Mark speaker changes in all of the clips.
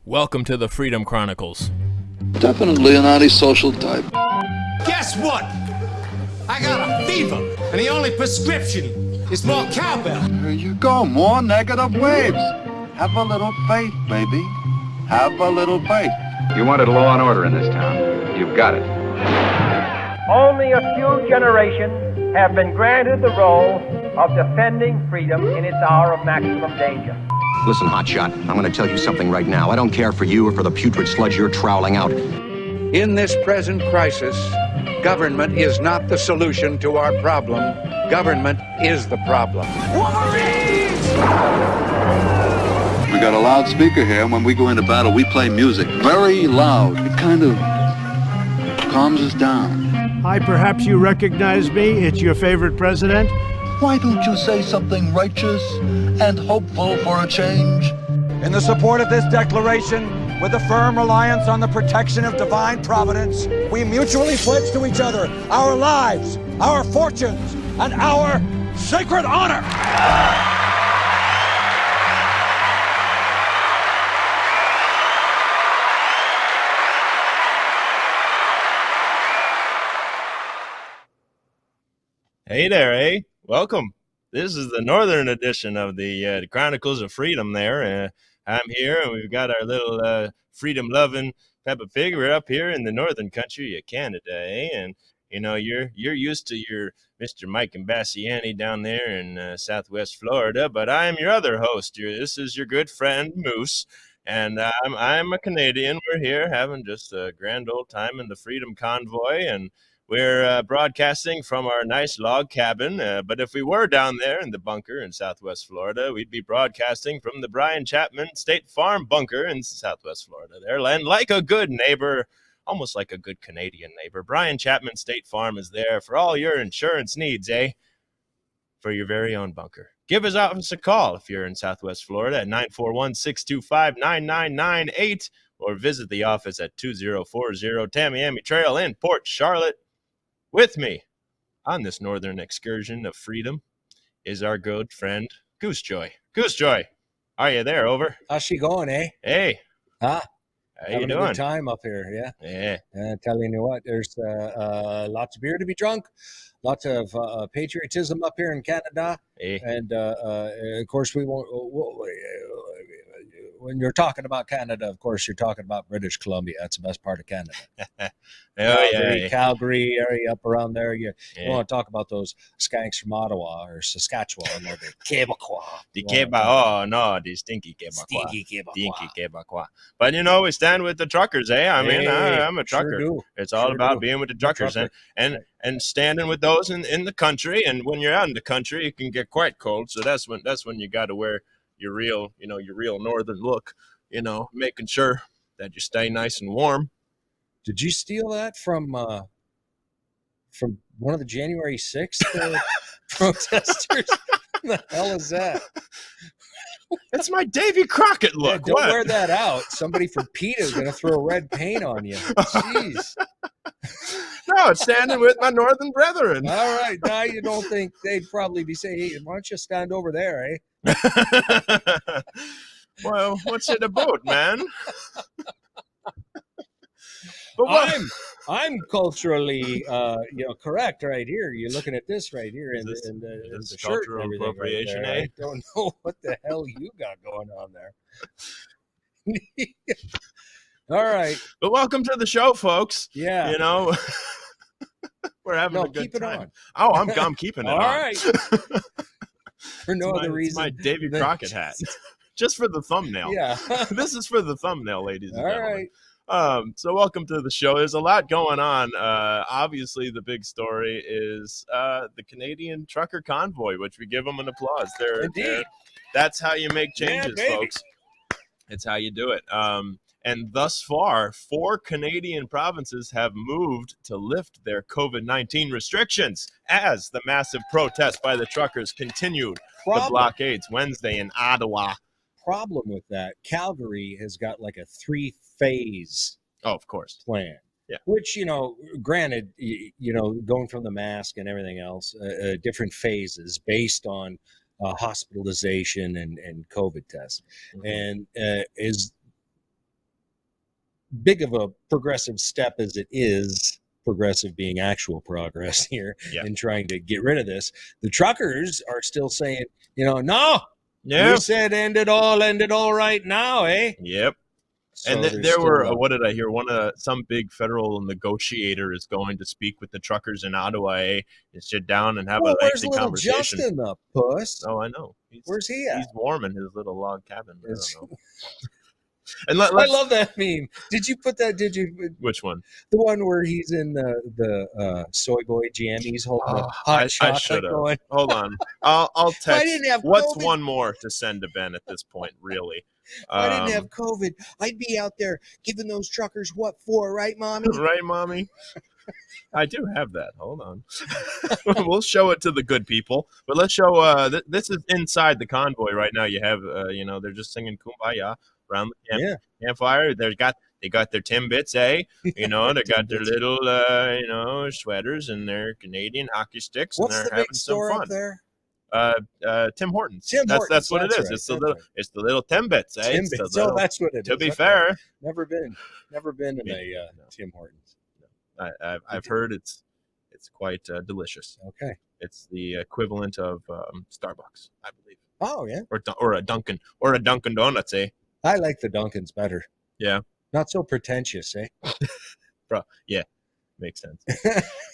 Speaker 1: Welcome to the Freedom Chronicles.
Speaker 2: Definitely an antisocial type.
Speaker 3: Guess what? I got a fever, and the only prescription is more cowbell.
Speaker 2: There you go, more negative waves. Have a little faith, baby. Have a little faith.
Speaker 4: You wanted law and order in this town. You've got it.
Speaker 5: Only a few generations have been granted the role of defending freedom in its hour of maximum danger.
Speaker 6: Listen, hotshot, I'm going to tell you something right now. I don't care for you or for the putrid sludge you're troweling out.
Speaker 7: In this present crisis, government is not the solution to our problem. Government is the problem.
Speaker 2: We got a loudspeaker here, and when we go into battle, we play music very loud. It kind of calms us down.
Speaker 8: Hi, perhaps you recognize me. It's your favorite president.
Speaker 2: Why don't you say something righteous and hopeful for a change?
Speaker 9: In the support of this declaration, with a firm reliance on the protection of divine providence, we mutually pledge to each other our lives, our fortunes, and our sacred honor.
Speaker 1: Hey there, eh? Welcome. This is the northern edition of the Chronicles of Freedom there. I'm here, and we've got our little freedom-loving Peppa Pig. We're up here in the northern country of Canada, eh? And, you know, you're used to your Mr. Mike Imbasciani down there in southwest Florida, but I'm your other host. This is your good friend, Moose, and I'm a Canadian. We're here having just a grand old time in the Freedom Convoy, and we're broadcasting from our nice log cabin, but if we were down there in the bunker in southwest Florida, we'd be broadcasting from the Brian Chapman State Farm bunker in southwest Florida there. And like a good neighbor, almost like a good Canadian neighbor, Brian Chapman State Farm is there for all your insurance needs, eh? For your very own bunker. Give us a call if you're in southwest Florida at 941-625-9998 or visit the office at 2040 Tamiami Trail in Port Charlotte. With me on this northern excursion of freedom is our good friend, Goosejoy. Goosejoy, are you there? Over.
Speaker 10: How's she going, eh?
Speaker 1: Hey.
Speaker 10: Huh?
Speaker 1: How you
Speaker 10: Having
Speaker 1: doing?
Speaker 10: a good time up here, yeah?
Speaker 1: Yeah.
Speaker 10: Telling you what, there's lots of beer to be drunk, lots of patriotism up here in Canada,
Speaker 1: Hey.
Speaker 10: and of course we won't. When you're talking about Canada, of course you're talking about British Columbia. That's the best part of Canada. Calgary area up around there. You want to talk about those skanks from Ottawa or Saskatchewan or the Quebecois.
Speaker 1: The stinky Quebecois. Stinky Quebecois. But you know, we stand with the truckers, eh? I mean, I'm a trucker.
Speaker 10: Sure
Speaker 1: it's all about being with the truckers and standing with those in the country. And when you're out in the country, it can get quite cold. So that's when you got to wear your real northern look, making sure that you stay nice and warm.
Speaker 10: Did you steal that from one of the January 6th protesters? What the hell is that?
Speaker 1: It's my Davy Crockett look.
Speaker 10: Yeah, don't wear that out. Somebody from PETA is going to throw red paint on you. Jeez.
Speaker 1: No, it's standing with my northern brethren.
Speaker 10: All right. Now you don't think they'd probably be saying, hey, why don't you stand over there, eh?
Speaker 1: Well, what's it about, man?
Speaker 10: But I'm culturally, correct right here. You're looking at this right here in the shirt
Speaker 1: cultural
Speaker 10: and
Speaker 1: appropriation,
Speaker 10: right there.
Speaker 1: eh?
Speaker 10: I don't know what the hell you got going on there. All right.
Speaker 1: But welcome to the show, folks.
Speaker 10: Yeah.
Speaker 1: We're having a good
Speaker 10: keep it
Speaker 1: time.
Speaker 10: on.
Speaker 1: Oh, I'm keeping it
Speaker 10: All
Speaker 1: on.
Speaker 10: All right. For no other reason.
Speaker 1: It's my Davy Crockett hat. Just for the thumbnail.
Speaker 10: Yeah.
Speaker 1: This is for the thumbnail, ladies and gentlemen.
Speaker 10: All right.
Speaker 1: So welcome to the show. There's a lot going on. Obviously, the big story is the Canadian trucker convoy, which we give them an applause.
Speaker 10: Indeed.
Speaker 1: That's how you make changes, folks. It's how you do it. And thus far, 4 Canadian provinces have moved to lift their COVID-19 restrictions as the massive protest by the truckers continued. The blockades Wednesday in Ottawa.
Speaker 10: Problem with that, Calgary has got like a 3-phase
Speaker 1: of course
Speaker 10: plan.
Speaker 1: Yeah.
Speaker 10: Which, granted, going from the mask and everything else, different phases based on hospitalization and COVID tests. Mm-hmm. And big of a progressive step as it is, progressive being actual progress here, in trying to get rid of this, the truckers are still saying, no, we said end it all right now, eh?
Speaker 1: Yep.
Speaker 10: So
Speaker 1: and there were, what did I hear? Some big federal negotiator is going to speak with the truckers in Ottawa, and sit down and have a
Speaker 10: where's
Speaker 1: lengthy
Speaker 10: little
Speaker 1: conversation.
Speaker 10: Justin, the puss?
Speaker 1: Oh, I know.
Speaker 10: Where's he at?
Speaker 1: He's warm in his little log cabin. I don't know.
Speaker 10: And I love that meme. Did you put that? Did you?
Speaker 1: Which one?
Speaker 10: The one where he's in the soy boy jammies holding the hot chocolate going.
Speaker 1: Hold on. I'll text.
Speaker 10: I didn't have
Speaker 1: What's
Speaker 10: COVID.
Speaker 1: one more to send to Ben at this point, really?
Speaker 10: If I didn't have COVID, I'd be out there giving those truckers what for, right, Mommy?
Speaker 1: Right, Mommy? I do have that. Hold on. We'll show it to the good people. But let's show, this is inside the convoy right now. You have, they're just singing Kumbaya around the campfire. They got their Timbits, eh? They got their little, sweaters and their Canadian hockey sticks.
Speaker 10: What's
Speaker 1: and they're
Speaker 10: the
Speaker 1: having
Speaker 10: big
Speaker 1: some
Speaker 10: store
Speaker 1: fun.
Speaker 10: up there?
Speaker 1: Tim Hortons.
Speaker 10: Hortons,
Speaker 1: that's what it is.
Speaker 10: right,
Speaker 1: It's the little Timbits, eh?
Speaker 10: Timbits. That's what it is.
Speaker 1: To be fair,
Speaker 10: never been in a Tim Hortons.
Speaker 1: I've heard it's quite delicious.
Speaker 10: Okay,
Speaker 1: it's the equivalent of Starbucks, I believe.
Speaker 10: Oh yeah,
Speaker 1: or a Dunkin' Donuts, eh?
Speaker 10: I like the Dunkins better.
Speaker 1: Yeah,
Speaker 10: not so pretentious, eh?
Speaker 1: Bro, yeah. Makes sense.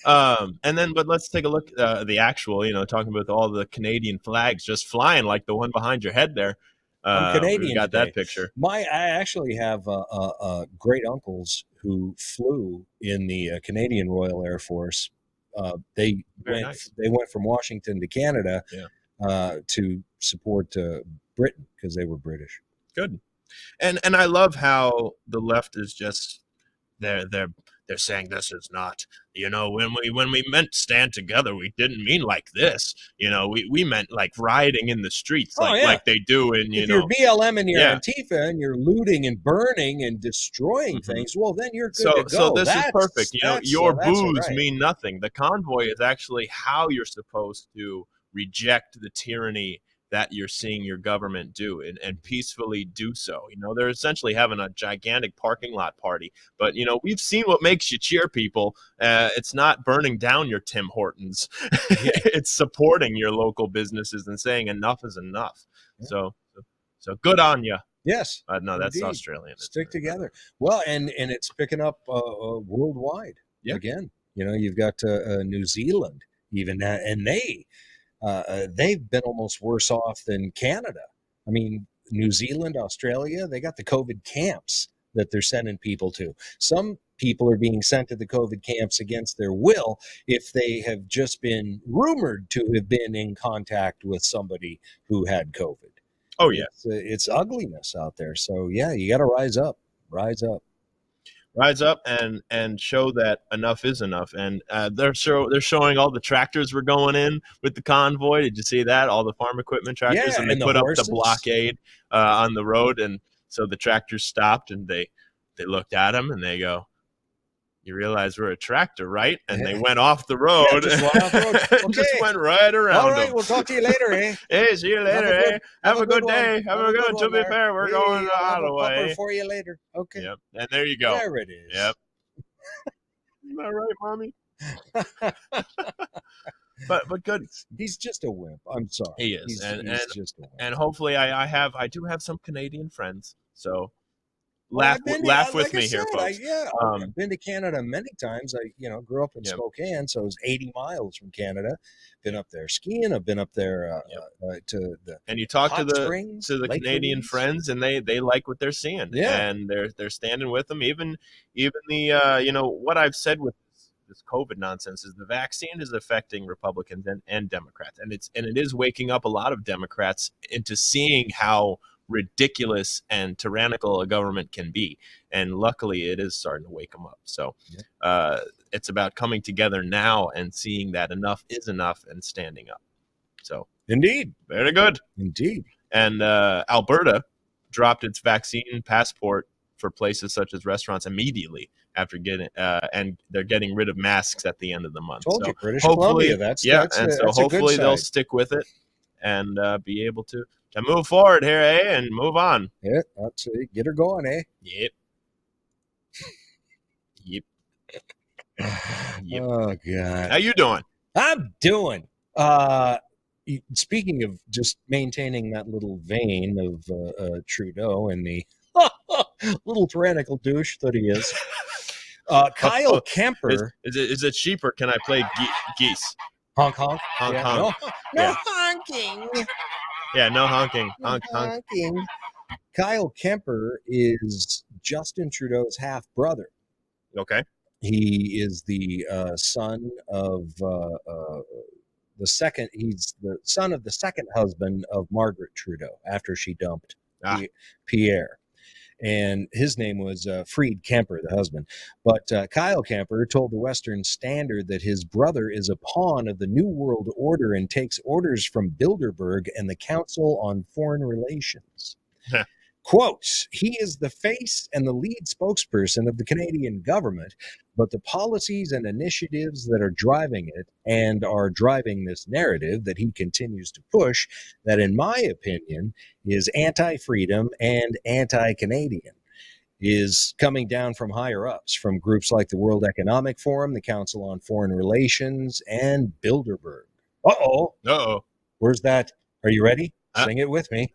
Speaker 1: But let's take a look at the actual, talking about all the Canadian flags just flying like the one behind your head there.
Speaker 10: I'm Canadian.
Speaker 1: We got
Speaker 10: today.
Speaker 1: that picture.
Speaker 10: I actually have great uncles who flew in the Canadian Royal Air Force. They went from Washington to Canada to support Britain because they were British.
Speaker 1: Good. And I love how the left is just they're saying this is not, when we meant stand together, we didn't mean like this. We meant like rioting in the streets, like they do in,
Speaker 10: if you're BLM and you're Antifa and you're looting and burning and destroying things, well, then you're good to go.
Speaker 1: So this is perfect. Your boos mean nothing. The convoy is actually how you're supposed to reject the tyranny that you're seeing your government do and peacefully do so. They're essentially having a gigantic parking lot party. But, we've seen what makes you cheer, people. It's not burning down your Tim Hortons. It's supporting your local businesses and saying enough is enough. Yeah. So good on you.
Speaker 10: Yes.
Speaker 1: No, that's indeed. Australian.
Speaker 10: Stick together. Well, and it's picking up worldwide again. You've got New Zealand even, and they've been almost worse off than Canada. I mean, New Zealand, Australia, they got the COVID camps that they're sending people to. Some people are being sent to the COVID camps against their will if they have just been rumored to have been in contact with somebody who had COVID.
Speaker 1: Oh, yeah.
Speaker 10: It's ugliness out there. So, yeah, you got to rise up. Rise up.
Speaker 1: Rise up and show that enough is enough. And they're showing all the tractors were going in with the convoy. Did you see that? All the farm equipment tractors, and they put up the blockade on the road. And so the tractors stopped and they looked at them and they go, "You realize we're a tractor, right?" And they went off the road.
Speaker 10: Yeah, just went off the road. Okay.
Speaker 1: Just went right around.
Speaker 10: All right,
Speaker 1: them.
Speaker 10: we'll talk to you later, eh?
Speaker 1: Hey, see you later, Have a good day. Have a good. To be fair, we're going to Ottawa.
Speaker 10: For you later. Okay.
Speaker 1: Yep. And there you go.
Speaker 10: There it is.
Speaker 1: Yep. Isn't that right, Mommy? But good.
Speaker 10: He's just a wimp. I'm sorry.
Speaker 1: He is,
Speaker 10: he's just a wimp.
Speaker 1: And hopefully, I do have some Canadian friends. So laugh with me here, folks.
Speaker 10: I've been to Canada many times. I grew up in Spokane, so it was 80 miles from Canada. Been up there skiing. I've been up there to the
Speaker 1: and you talk to the
Speaker 10: Springs,
Speaker 1: Canadian friends, and they like what they're seeing.
Speaker 10: Yeah,
Speaker 1: and they're standing with them. Even the what I've said with this COVID nonsense is the vaccine is affecting Republicans and Democrats, and it is waking up a lot of Democrats into seeing how ridiculous and tyrannical a government can be, and luckily it is starting to wake them up. So it's about coming together now and seeing that enough is enough and standing up. So
Speaker 10: indeed,
Speaker 1: very good,
Speaker 10: indeed.
Speaker 1: And Alberta dropped its vaccine passport for places such as restaurants immediately after getting and they're getting rid of masks at the end of the month.
Speaker 10: Told you, British Columbia. That's
Speaker 1: hopefully they'll stick with it and be able to move forward here, and move on.
Speaker 10: Yeah, that's it. Get her going, eh?
Speaker 1: Yep. Yep.
Speaker 10: Oh God.
Speaker 1: How you doing?
Speaker 10: I'm doing. Speaking of just maintaining that little vein of Trudeau and the little tyrannical douche that he is, Kyle Kemper.
Speaker 1: Is it sheep or can I play geese?
Speaker 10: Honk honk.
Speaker 1: Honk
Speaker 10: Yeah.
Speaker 1: honk.
Speaker 10: No honking.
Speaker 1: Yeah, no honking. Honk honk.
Speaker 10: Honking. Kyle Kemper is Justin Trudeau's half brother.
Speaker 1: Okay.
Speaker 10: He is the son of the second. He's the son of the second husband of Margaret Trudeau after she dumped Pierre, and his name was Freed Kemper, the husband. But Kyle Kemper told the Western Standard that his brother is a pawn of the New World Order and takes orders from Bilderberg and the Council on Foreign Relations. Quote, he is the face and the lead spokesperson of the Canadian government, but the policies and initiatives that are driving it and are driving this narrative that he continues to push, that in my opinion is anti-freedom and anti-Canadian, is coming down from higher ups, from groups like the World Economic Forum, the Council on Foreign Relations, and Bilderberg. Uh-oh. Where's that? Are you ready? Sing it with me.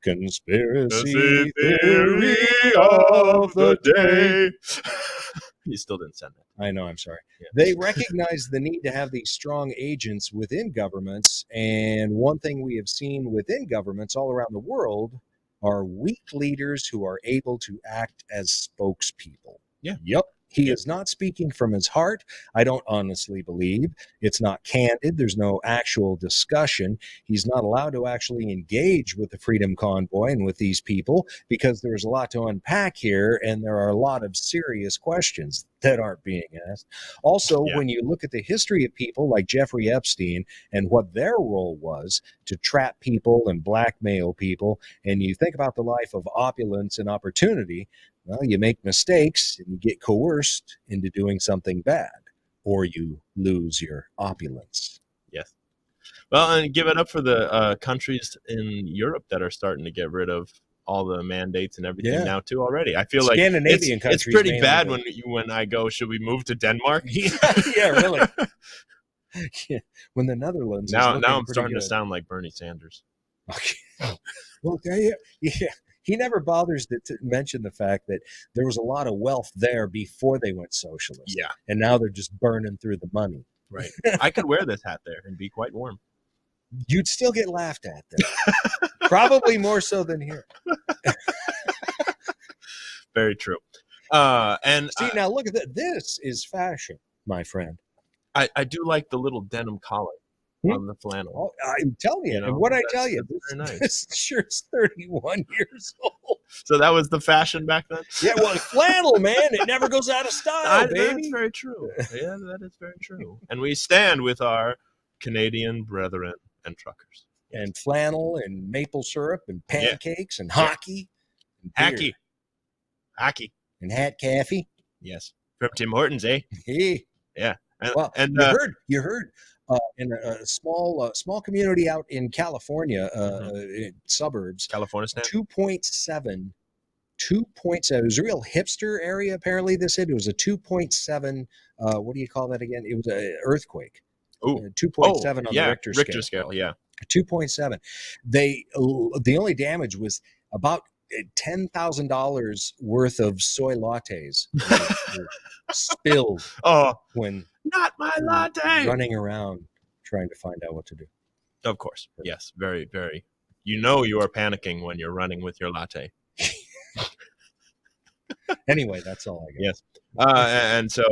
Speaker 10: Conspiracy theory of the day.
Speaker 1: You still didn't send it.
Speaker 10: I know, I'm sorry. Yeah. They recognize the need to have these strong agents within governments, and one thing we have seen within governments all around the world are weak leaders who are able to act as spokespeople.
Speaker 1: Yeah.
Speaker 10: Yep. He is not speaking from his heart. I don't honestly believe. It's not candid. There's no actual discussion. He's not allowed to actually engage with the Freedom Convoy and with these people because there's a lot to unpack here, and there are a lot of serious questions that aren't being asked. Also, when you look at the history of people like Jeffrey Epstein and what their role was to trap people and blackmail people, and you think about the life of opulence and opportunity, well, you make mistakes and you get coerced into doing something bad, or you lose your opulence.
Speaker 1: Yes. Well, and give it up for the countries in Europe that are starting to get rid of all the mandates and everything now too already. I feel like it's pretty bad when I go, should we move to Denmark?
Speaker 10: Yeah, really. Yeah. When the Netherlands
Speaker 1: now I'm starting to sound like Bernie Sanders.
Speaker 10: Okay. Well, yeah. He never bothers to mention the fact that there was a lot of wealth there before they went socialist.
Speaker 1: Yeah.
Speaker 10: And now they're just burning through the money.
Speaker 1: Right. I could wear this hat there and be quite warm.
Speaker 10: You'd still get laughed at there. Probably more so than here.
Speaker 1: Very true. And
Speaker 10: see, now look at that. This is fashion, my friend.
Speaker 1: I do like the little denim collar on the flannel.
Speaker 10: Oh, I'm telling you. And what I tell you, this shirt's 31 years old.
Speaker 1: So that was the fashion back then?
Speaker 10: Yeah, well, flannel, man, it never goes out of style, baby.
Speaker 1: That's very true. Yeah, that is very true. And we stand with our Canadian brethren and truckers.
Speaker 10: And flannel and maple syrup and pancakes and hockey.
Speaker 1: And hockey.
Speaker 10: And hat caffee.
Speaker 1: Yes. From Tim Hortons, eh?
Speaker 10: Hey.
Speaker 1: Yeah.
Speaker 10: And you heard in a small community out in California, suburbs,
Speaker 1: California,
Speaker 10: 2.7. It was a real hipster area. Apparently, they said it was a 2.7. What do you call that again? It was an earthquake. 2.7 on the Richter scale.
Speaker 1: Yeah.
Speaker 10: 2.7. The only damage was about $10,000 worth of soy lattes were spilled. When
Speaker 1: not my latte,
Speaker 10: running around trying to find out what to do.
Speaker 1: Of course, yes, very, very. You know you are panicking when you're running with your latte.
Speaker 10: Anyway, that's all I got.
Speaker 1: Yes,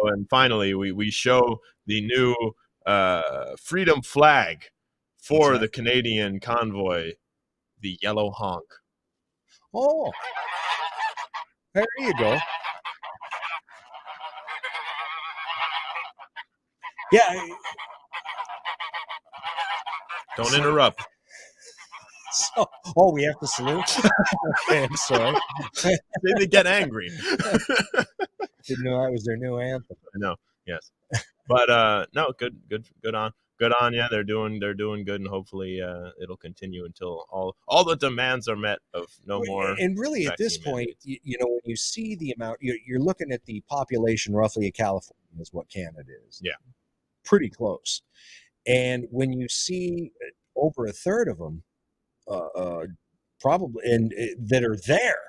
Speaker 1: and finally we show the new freedom flag for the Canadian convoy, the yellow honk.
Speaker 10: Oh, there you go. Yeah.
Speaker 1: Don't interrupt.
Speaker 10: We have to salute? Okay, I'm sorry.
Speaker 1: They get angry.
Speaker 10: Didn't know that was their new anthem.
Speaker 1: I know, yes. But no, good on. good on you. They're doing good, and hopefully it'll continue until all the demands are met of no more.
Speaker 10: And really, at this point, when you see the amount, you're looking at the population roughly of California is what Canada is.
Speaker 1: Yeah,
Speaker 10: pretty close. And when you see over a third of them, probably, and that are there.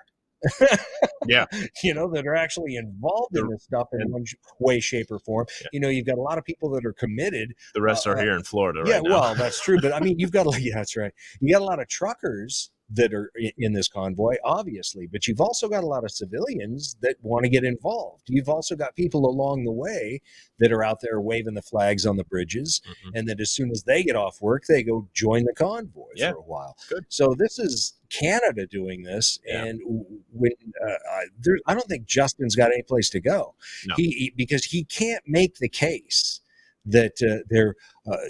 Speaker 1: Yeah,
Speaker 10: that are actually involved in this stuff in one way, shape, or form.
Speaker 1: Yeah.
Speaker 10: You've got a lot of people that are committed.
Speaker 1: The rest are here in Florida
Speaker 10: yeah,
Speaker 1: right now.
Speaker 10: Well, that's true. But I mean, you've got that's right. You got a lot of truckers that are in this convoy, obviously, but you've also got a lot of civilians that want to get involved. You've also got people along the way that are out there waving the flags on the bridges, and that as soon as they get off work, they go join the convoy for a while.
Speaker 1: Good.
Speaker 10: So this is Canada doing this, and when I don't think Justin's got any place to go.
Speaker 1: No.
Speaker 10: Because he can't make the case that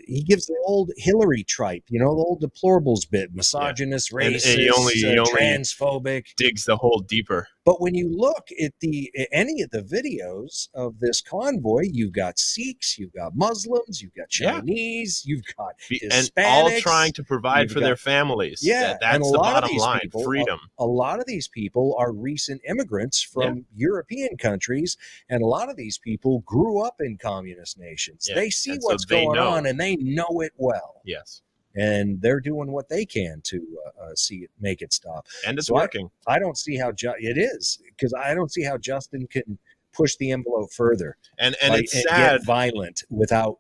Speaker 10: he gives the old Hillary tripe, the old deplorables bit, misogynist, racist,
Speaker 1: and he only
Speaker 10: transphobic,
Speaker 1: digs the hole deeper.
Speaker 10: But when you look at any of the videos of this convoy, you've got Sikhs, you've got Muslims, you've got Chinese, you've got Hispanics,
Speaker 1: and all trying to provide for their families.
Speaker 10: Yeah,
Speaker 1: that's the bottom line.
Speaker 10: People,
Speaker 1: freedom.
Speaker 10: A lot of these people are recent immigrants from European countries, and a lot of these people grew up in communist nations. They see what's going on, and they know it well.
Speaker 1: Yes.
Speaker 10: And they're doing what they can to make it stop.
Speaker 1: And it's working.
Speaker 10: I don't see how it is, because I don't see how Justin can push the envelope further
Speaker 1: and it's sad,
Speaker 10: get violent without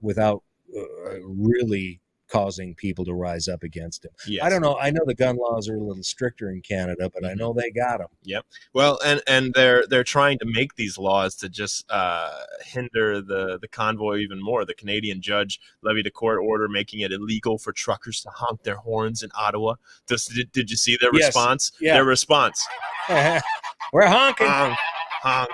Speaker 10: really causing people to rise up against him.
Speaker 1: Yes.
Speaker 10: I don't know. I know the gun laws are a little stricter in Canada, but I know they got them.
Speaker 1: Yep. Well, and they're trying to make these laws to just hinder the convoy even more. The Canadian judge levied a court order making it illegal for truckers to honk their horns in Ottawa. Did you see their response?
Speaker 10: Yeah.
Speaker 1: Their response.
Speaker 10: We're honking.
Speaker 1: Honk.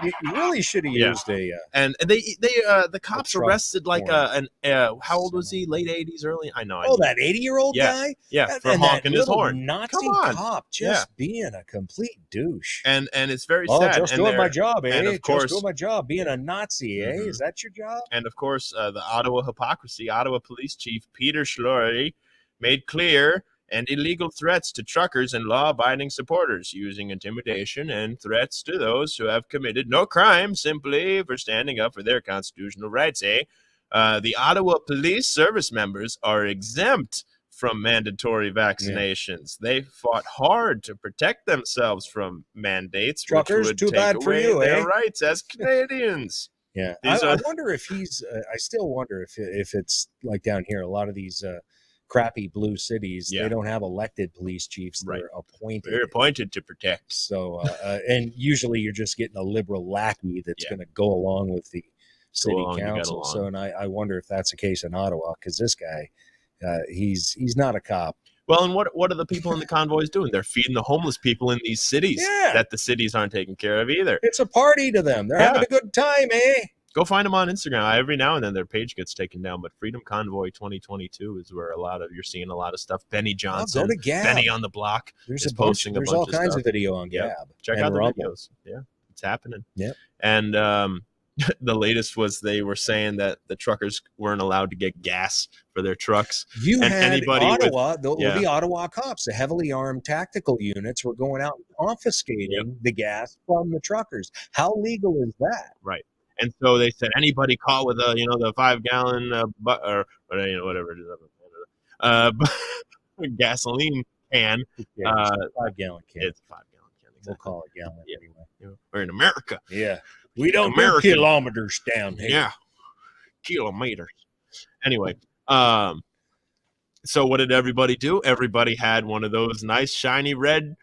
Speaker 10: You really should have used
Speaker 1: and the cops arrested like how old was he? Late 80s, early? I know.
Speaker 10: That 80-year-old guy?
Speaker 1: Yeah, for honking his horn.
Speaker 10: Nazi cop just being a complete douche.
Speaker 1: And it's very sad.
Speaker 10: Just doing my job, eh?
Speaker 1: And of course,
Speaker 10: just doing my job, being a Nazi, eh? Is that your job?
Speaker 1: And of course, the Ottawa hypocrisy. Ottawa Police Chief Peter Schlory made clear and illegal threats to truckers and law-abiding supporters, using intimidation and threats to those who have committed no crime simply for standing up for their constitutional rights. The Ottawa Police Service members are exempt from mandatory vaccinations. They fought hard to protect themselves from mandates,
Speaker 10: truckers,
Speaker 1: which would
Speaker 10: too
Speaker 1: take
Speaker 10: bad for
Speaker 1: away
Speaker 10: you,
Speaker 1: their rights as Canadians.
Speaker 10: Yeah, I wonder if he's. I still wonder if it's like down here. A lot of these crappy blue cities, they don't have elected police chiefs. They're appointed.
Speaker 1: They're appointed to protect.
Speaker 10: So, and usually you're just getting a liberal lackey that's going to go along with the city council. So, and I wonder if that's the case in Ottawa, because this guy, he's not a cop.
Speaker 1: Well, and what are the people in the convoys doing? They're feeding the homeless people in these cities that the cities aren't taking care of either.
Speaker 10: It's a party to them. They're having a good time, eh?
Speaker 1: Go find them on Instagram. Every now and then their page gets taken down, but Freedom Convoy 2022 is where you're seeing a lot of stuff. Benny Johnson,
Speaker 10: go to Gab.
Speaker 1: Benny on the Block is posting a bunch of stuff.
Speaker 10: There's all kinds of video on Gab.
Speaker 1: Check out the videos. Yeah, it's happening.
Speaker 10: Yeah.
Speaker 1: And the latest was they were saying that the truckers weren't allowed to get gas for their trucks.
Speaker 10: You had Ottawa, the Ottawa cops, the heavily armed tactical units were going out and confiscating the gas from the truckers. How legal is that?
Speaker 1: Right. And so they said anybody caught with a the 5-gallon or whatever it is, gasoline can.
Speaker 10: It's a 5-gallon can.
Speaker 1: It's a 5-gallon can. Exactly.
Speaker 10: We'll call it gallon anyway.
Speaker 1: We're in America.
Speaker 10: Yeah, we don't do kilometers down here.
Speaker 1: Yeah, kilometers. Anyway, so what did everybody do? Everybody had one of those nice shiny red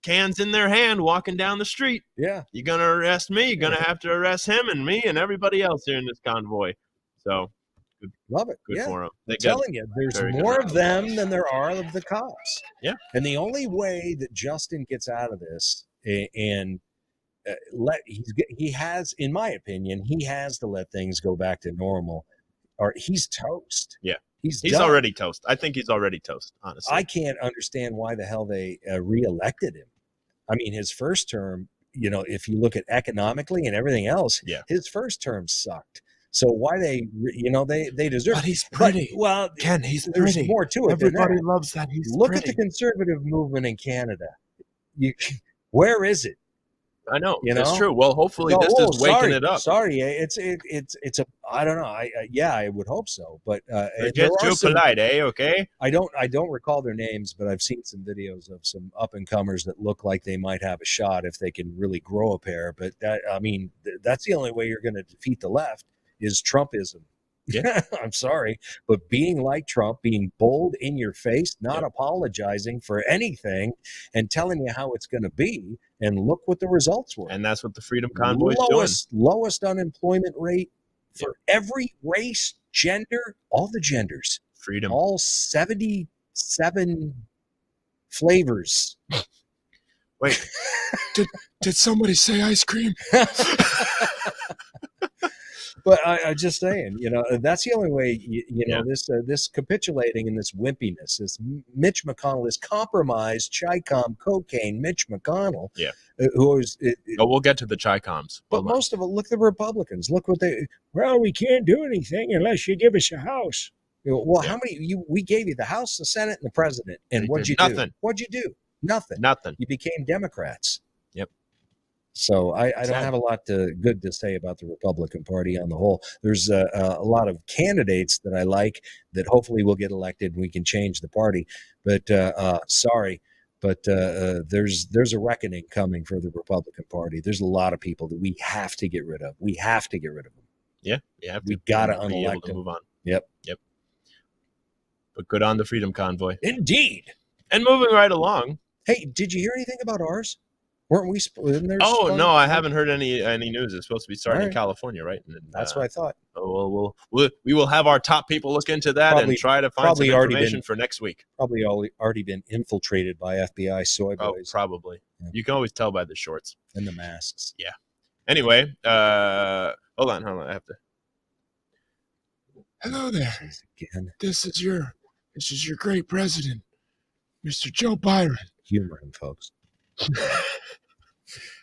Speaker 1: cans in their hand walking down the street.
Speaker 10: Yeah.
Speaker 1: You're going to arrest me. You're going to have to arrest him and me and everybody else here in this convoy. So good,
Speaker 10: love it.
Speaker 1: Good for them.
Speaker 10: I'm telling you, there's more of them than there are of the cops.
Speaker 1: Yeah.
Speaker 10: And the only way that Justin gets out of this and he has, in my opinion, he has to let things go back to normal, or he's toast.
Speaker 1: Yeah.
Speaker 10: He's
Speaker 1: already toast. I think he's already toast, honestly.
Speaker 10: I can't understand why the hell they reelected him. I mean, his first term, if you look at economically and everything else, his first term sucked. So why they deserve.
Speaker 1: But he's pretty.
Speaker 10: Well,
Speaker 1: Ken, he's
Speaker 10: there's
Speaker 1: pretty.
Speaker 10: more to it.
Speaker 1: Everybody
Speaker 10: than that.
Speaker 1: loves that he's
Speaker 10: Look
Speaker 1: pretty.
Speaker 10: at the conservative movement in Canada. Where is it?
Speaker 1: I know. It's true. Well, hopefully this is waking it up.
Speaker 10: Sorry, it's a. I don't know. I would hope so. But
Speaker 1: they're just too polite, eh? Okay.
Speaker 10: I don't recall their names, but I've seen some videos of some up and comers that look like they might have a shot if they can really grow a pair. But that's the only way you're going to defeat the left is Trumpism.
Speaker 1: Yeah.
Speaker 10: I'm sorry, but being like Trump, being bold in your face, not apologizing for anything, and telling you how it's going to be, and look what the results were.
Speaker 1: And that's what the Freedom Convoy is doing.
Speaker 10: Lowest unemployment rate for every race, gender, all the genders.
Speaker 1: Freedom.
Speaker 10: All 77 flavors.
Speaker 1: Wait, did somebody say ice cream?
Speaker 10: But I just saying, that's the only way, this capitulating and this wimpiness, this Mitch McConnell, this compromised Chi-Com cocaine Mitch McConnell.
Speaker 1: Yeah.
Speaker 10: Who is.
Speaker 1: We'll get to the Chi-Coms.
Speaker 10: But most of it, look at the Republicans. Look what we can't do anything unless you give us a house. Well, how many, we gave you the House, the Senate, and the President. And what'd you do?
Speaker 1: Nothing.
Speaker 10: What'd you do? Nothing. You became Democrats.
Speaker 1: Yep.
Speaker 10: So I don't have a lot good to say about the Republican Party on the whole. There's a lot of candidates that I like that hopefully will get elected and we can change the party. But sorry, but there's a reckoning coming for the Republican Party. There's a lot of people that we have to get rid of. We have to get rid of them.
Speaker 1: Yeah.
Speaker 10: We got to unelect them.
Speaker 1: Move on.
Speaker 10: Yep.
Speaker 1: But good on the Freedom Convoy.
Speaker 10: Indeed.
Speaker 1: And moving right along.
Speaker 10: Hey, did you hear anything about ours? Weren't we?
Speaker 1: Oh no, I haven't heard any news. It's supposed to be starting in California, right? And,
Speaker 10: that's what I thought.
Speaker 1: We will have our top people look into that and try to find some information for next week.
Speaker 10: Probably already been infiltrated by FBI soy boys.
Speaker 1: Oh, probably. Yeah. You can always tell by the shorts
Speaker 10: and the masks.
Speaker 1: Yeah. Anyway, hold on. I have to. Hello there.
Speaker 10: Again.
Speaker 11: This is your great president, Mr. Joe Byron.
Speaker 10: Humor him, folks.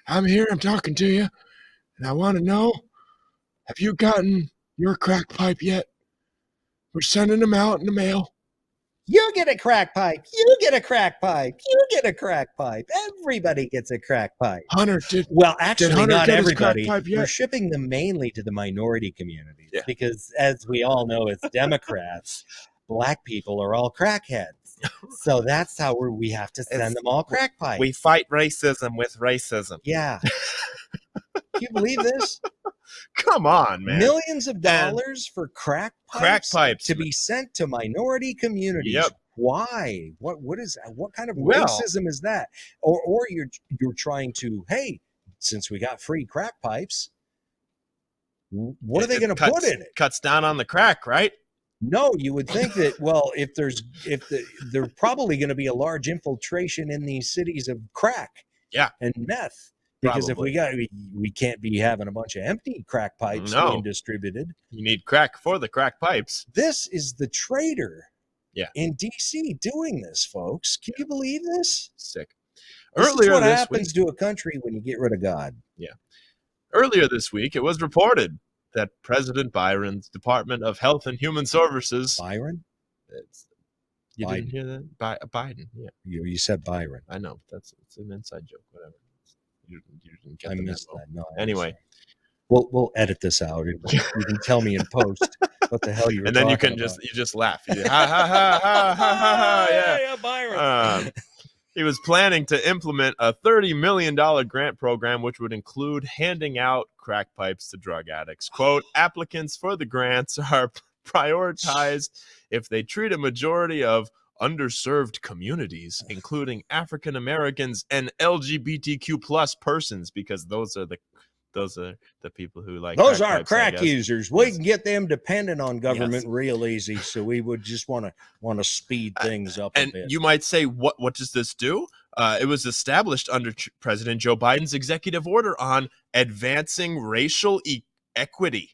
Speaker 11: I'm here, I'm talking to you, and I want to know, have you gotten your crack pipe yet? We're sending them out in the mail.
Speaker 10: You get a crack pipe. You get a crack pipe. You get a crack pipe. Everybody gets a crack pipe.
Speaker 11: Hunter
Speaker 10: actually, not everybody.
Speaker 11: We're
Speaker 10: We're shipping them mainly to the minority communities because, as we all know, as Democrats, black people are all crackheads. So that's how we have to send them all crack pipes.
Speaker 1: We fight racism with racism.
Speaker 10: Yeah. Can you believe this?
Speaker 1: Come on, man.
Speaker 10: Millions of dollars for crack pipes to be sent to minority communities.
Speaker 1: Yep.
Speaker 10: Why? What kind of racism is that? Or you're trying to, hey, since we got free crack pipes, what are they going to put in it?
Speaker 1: Cuts down on the crack, right?
Speaker 10: No, you would think that, well, if there's probably going to be a large infiltration in these cities of crack and meth. Because if we can't be having a bunch of empty crack pipes being distributed.
Speaker 1: You need crack for the crack pipes.
Speaker 10: This is the traitor in D.C. doing this, folks. Can you believe this?
Speaker 1: Sick.
Speaker 10: This is what happens to a country when you get rid of God.
Speaker 1: Yeah. Earlier this week, it was reported that President Byron's Department of Health and Human Services.
Speaker 10: Byron?
Speaker 1: You didn't hear that? Biden, yeah.
Speaker 10: You said Byron.
Speaker 1: I know. It's an inside joke, whatever. You didn't get
Speaker 10: I missed that. No.
Speaker 1: Anyway.
Speaker 10: We'll edit this out. You can tell me in post what the hell you were
Speaker 1: and then
Speaker 10: talking
Speaker 1: you
Speaker 10: about.
Speaker 1: just laugh. Ha ha ha ha ha ha.
Speaker 10: Yeah, Byron.
Speaker 1: He was planning to implement a $30 million grant program, which would include handing out crack pipes to drug addicts. Quote, applicants for the grants are prioritized if they treat a majority of underserved communities, including African Americans and LGBTQ plus persons, because those are the people who like
Speaker 10: those
Speaker 1: crack
Speaker 10: are
Speaker 1: pipes,
Speaker 10: crack users. We can get them dependent on government real easy. So we would just want to speed things up a bit.
Speaker 1: You might say, what does this do? It was established under President Joe Biden's executive order on advancing racial equity.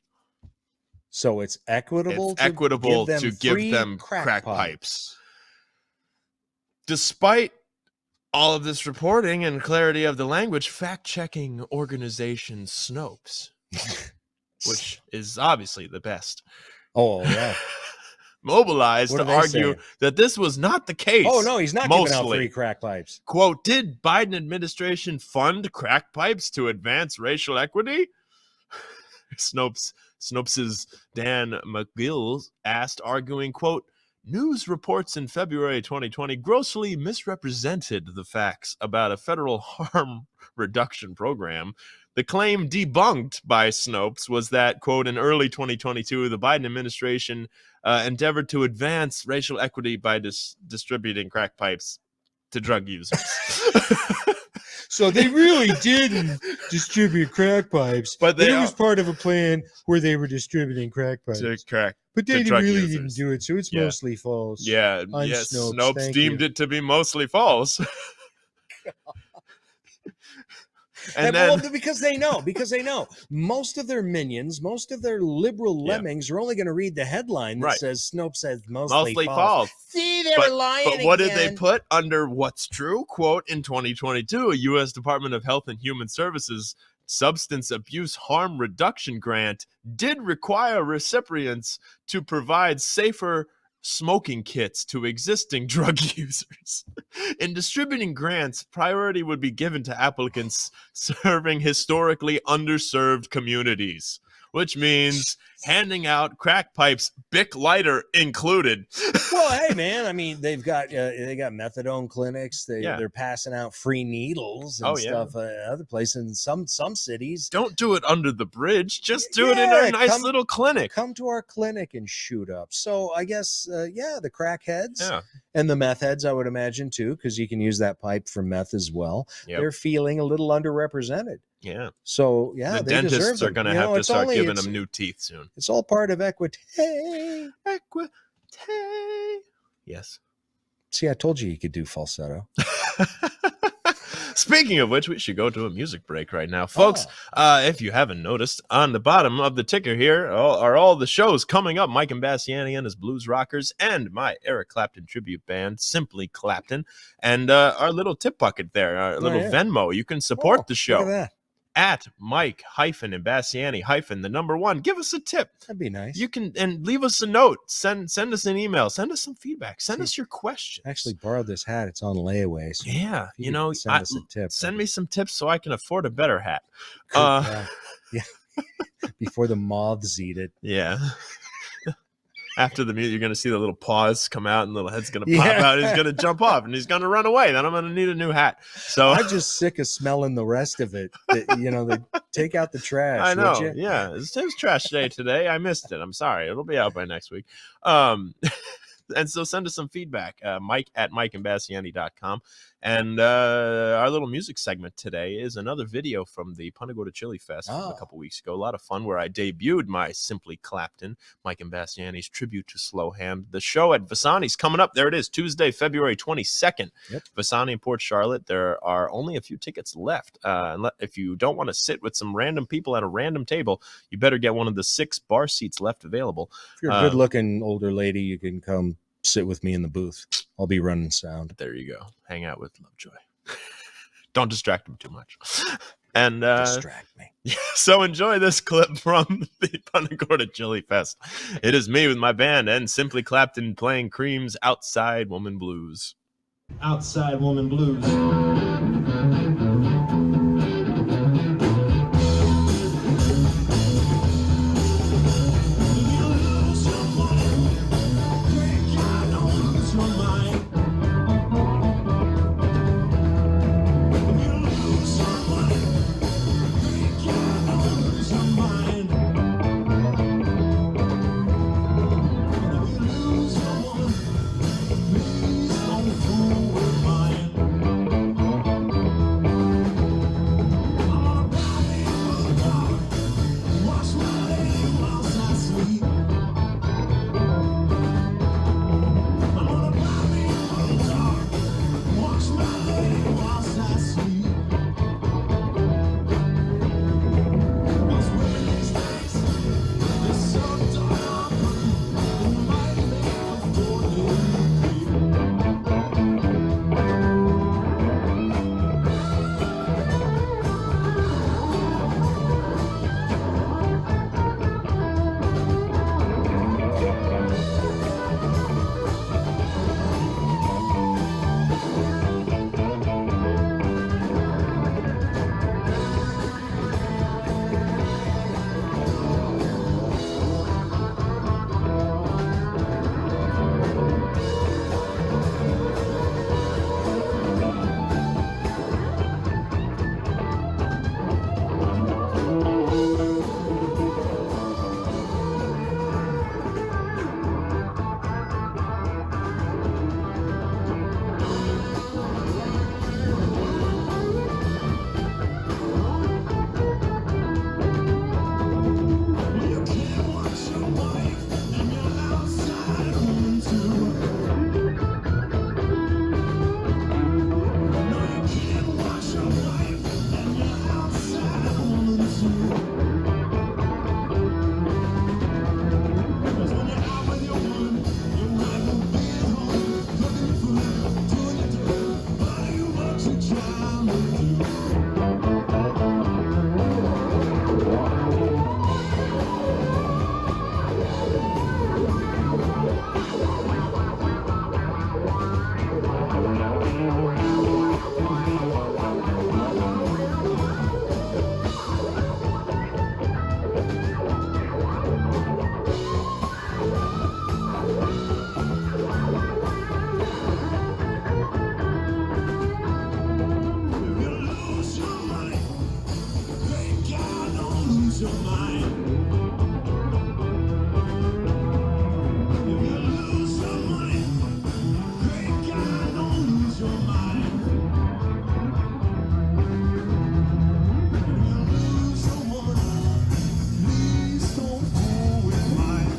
Speaker 10: So it's equitable.
Speaker 1: It's equitable to give them crack pipes. Despite all of this reporting and clarity of the language, fact-checking organization Snopes which is obviously the best.
Speaker 10: Oh, yeah.
Speaker 1: Mobilized to argue that this was not the case.
Speaker 10: Oh, no, he's not giving out free crack pipes.
Speaker 1: Quote, did Biden administration fund crack pipes to advance racial equity? Snopes' Dan McGill asked, arguing, quote, news reports in February 2020 grossly misrepresented the facts about a federal harm reduction program. The claim debunked by Snopes was that, quote, in early 2022, the Biden administration endeavored to advance racial equity by distributing crack pipes to drug users.
Speaker 10: So they really didn't distribute crack pipes, but it was part of a plan where they were distributing crack pipes. But they really didn't do it, so it's mostly false.
Speaker 1: Yeah, yes, Snopes deemed it to be mostly false.
Speaker 10: And then, because they know most of their minions, most of their liberal lemmings are only going to read the headline that says Snopes says mostly false. See, they were lying.
Speaker 1: But what did they put under what's true? Quote, in 2022, a U.S. Department of Health and Human Services substance abuse harm reduction grant did require recipients to provide safer smoking kits to existing drug users. In distributing grants, priority would be given to applicants serving historically underserved communities, which means handing out crack pipes, Bic lighter included.
Speaker 10: Well, hey man, I mean they got methadone clinics. They're passing out free needles and stuff. Other places in some cities.
Speaker 1: Don't do it under the bridge. Just do it in our nice little clinic.
Speaker 10: Come to our clinic and shoot up. So I guess the crackheads and the meth heads, I would imagine too, because you can use that pipe for meth as well. Yep. They're feeling a little underrepresented.
Speaker 1: Yeah.
Speaker 10: So
Speaker 1: the dentists are going to have to start giving them new teeth soon.
Speaker 10: It's all part of equity.
Speaker 1: Equity. Yes.
Speaker 10: See, I told you could do falsetto.
Speaker 1: Speaking of which, we should go to a music break right now. Folks, if you haven't noticed, on the bottom of the ticker here are all the shows coming up. Mike Imbasciani and his Blues Rockers, and my Eric Clapton tribute band, Simply Clapton, and our little tip bucket there, our little Venmo. You can support the show.
Speaker 10: Look at that.
Speaker 1: At Mike-Imbasciani- the number 1. Give us a tip.
Speaker 10: That'd be nice.
Speaker 1: You can, and leave us a note. Send us an email. Send us some feedback. Send us your questions.
Speaker 10: I actually borrowed this hat. It's on layaway. So
Speaker 1: send us a tip. Send me some tips so I can afford a better hat.
Speaker 10: Before the moths eat it.
Speaker 1: Yeah. After the music, you're going to see the little paws come out and the little head's going to pop out. He's going to jump off and he's going to run away. Then I'm going to need a new hat. So
Speaker 10: I'm just sick of smelling the rest of it. They take out the trash.
Speaker 1: I know.
Speaker 10: Would you?
Speaker 1: Yeah. It's trash day today. I missed it. I'm sorry. It'll be out by next week. And so send us some feedback. Mike at MikeImbasciani.com. And our little music segment today is another video from the Punta Gorda Chili Fest a couple weeks ago. A lot of fun where I debuted my Simply Clapton, Mike Imbasciani's tribute to Slow Hand. The show at Vasani's coming up. There it is, Tuesday, February 22nd. Yep. Vasani in Port Charlotte. There are only a few tickets left. If you don't want to sit with some random people at a random table, you better get one of the 6 bar seats left available.
Speaker 10: If you're a good-looking older lady, you can come sit with me in the booth. I'll be running sound.
Speaker 1: There you go. Hang out with Lovejoy. Don't distract him too much. And
Speaker 10: distract me.
Speaker 1: So enjoy this clip from the Punta Gorda Chili Fest. It is me with my band and Simply Clapton playing Cream's Outside Woman Blues.
Speaker 12: Outside Woman Blues. lose your mind. If you lose your money, great God, don't lose your mind. If you lose your money, please don't fool with mine.